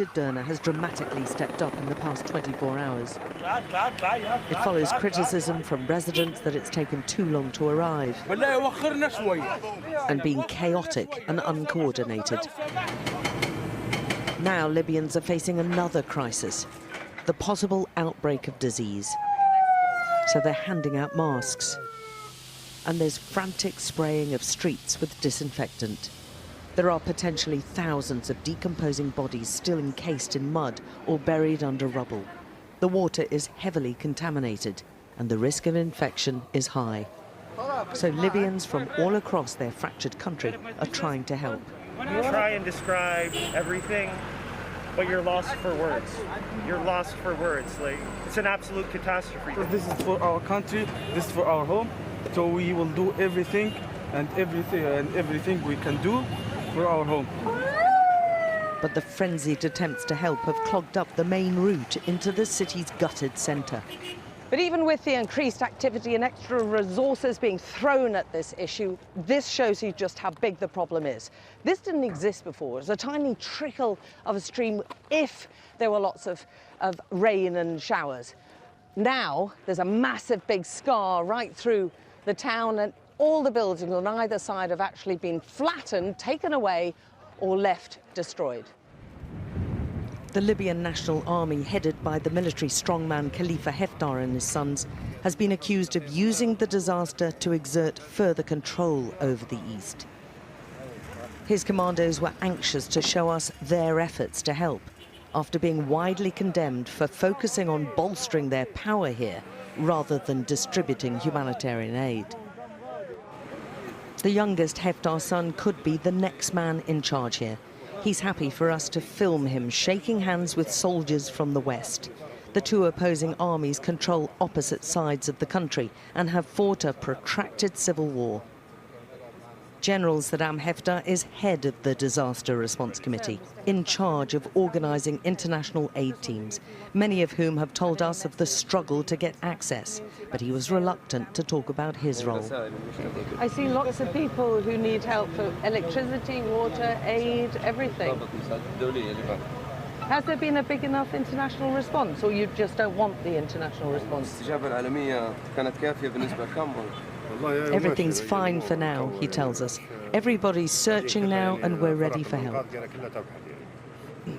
Derna has dramatically stepped up in the past 24 hours. It follows criticism from residents that it's taken too long to arrive and been chaotic and uncoordinated. Now Libyans are facing another crisis, the possible outbreak of disease. So they're handing out masks. And there's frantic spraying of streets with disinfectant. There are potentially thousands of decomposing bodies still encased in mud or buried under rubble. The water is heavily contaminated and the risk of infection is high. So Libyans from all across their fractured country are trying to help. You try and describe everything, but you're lost for words. You're lost for words. Like, it's an absolute catastrophe. This is for our country, this is for our home, so we will do everything and everything we can do for our home. But the frenzied attempts to help have clogged up the main route into the city's gutted centre. But even with the increased activity and extra resources being thrown at this issue, this shows you just how big the problem is. This didn't exist before. It was a tiny trickle of a stream if there were lots of rain and showers. Now there's a massive big scar right through the town, and all the buildings on either side have actually been flattened, taken away, or left destroyed. The Libyan National Army, headed by the military strongman Khalifa Hafter and his sons, has been accused of using the disaster to exert further control over the east. His commandos were anxious to show us their efforts to help, after being widely condemned for focusing on bolstering their power here rather than distributing humanitarian aid. The youngest Hafter son could be the next man in charge here. He's happy for us to film him shaking hands with soldiers from the west. The two opposing armies control opposite sides of the country and have fought a protracted civil war. General Saddam Hafter is head of the Disaster Response Committee, in charge of organising international aid teams, many of whom have told us of the struggle to get access, but he was reluctant to talk about his role. I see lots of people who need help for electricity, water, aid, everything. Has there been a big enough international response, or you just don't want the international response? Everything's fine for now, he tells us. Everybody's searching now and we're ready for help.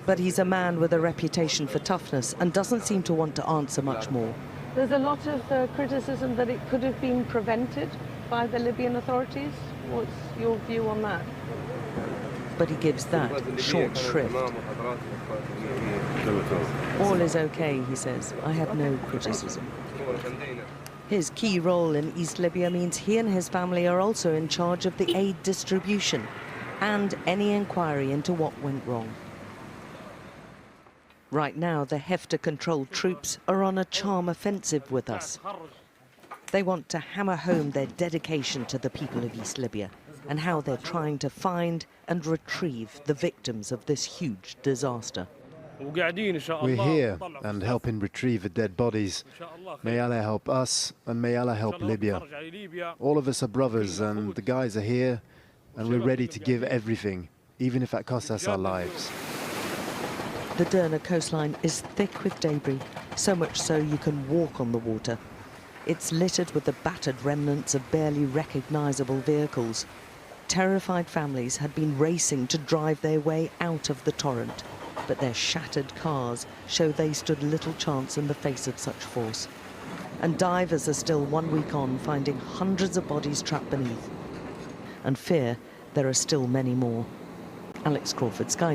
But he's a man with a reputation for toughness and doesn't seem to want to answer much more. There's a lot of criticism that it could have been prevented by the Libyan authorities. What's your view on that? But he gives that short shrift. All is okay, he says. I have no criticism. His key role in East Libya means he and his family are also in charge of the aid distribution and any inquiry into what went wrong. Right now, the Hafter-controlled troops are on a charm offensive with us. They want to hammer home their dedication to the people of East Libya and how they're trying to find and retrieve the victims of this huge disaster. We're here and helping retrieve the dead bodies. May Allah help us and may Allah help Libya. All of us are brothers and the guys are here and we're ready to give everything, even if that costs us our lives. The Derna coastline is thick with debris, so much so you can walk on the water. It's littered with the battered remnants of barely recognizable vehicles. Terrified families had been racing to drive their way out of the torrent, but their shattered cars show they stood little chance in the face of such force. And divers are still 1 week on, finding hundreds of bodies trapped beneath. And fear there are still many more. Alex Crawford, Sky News.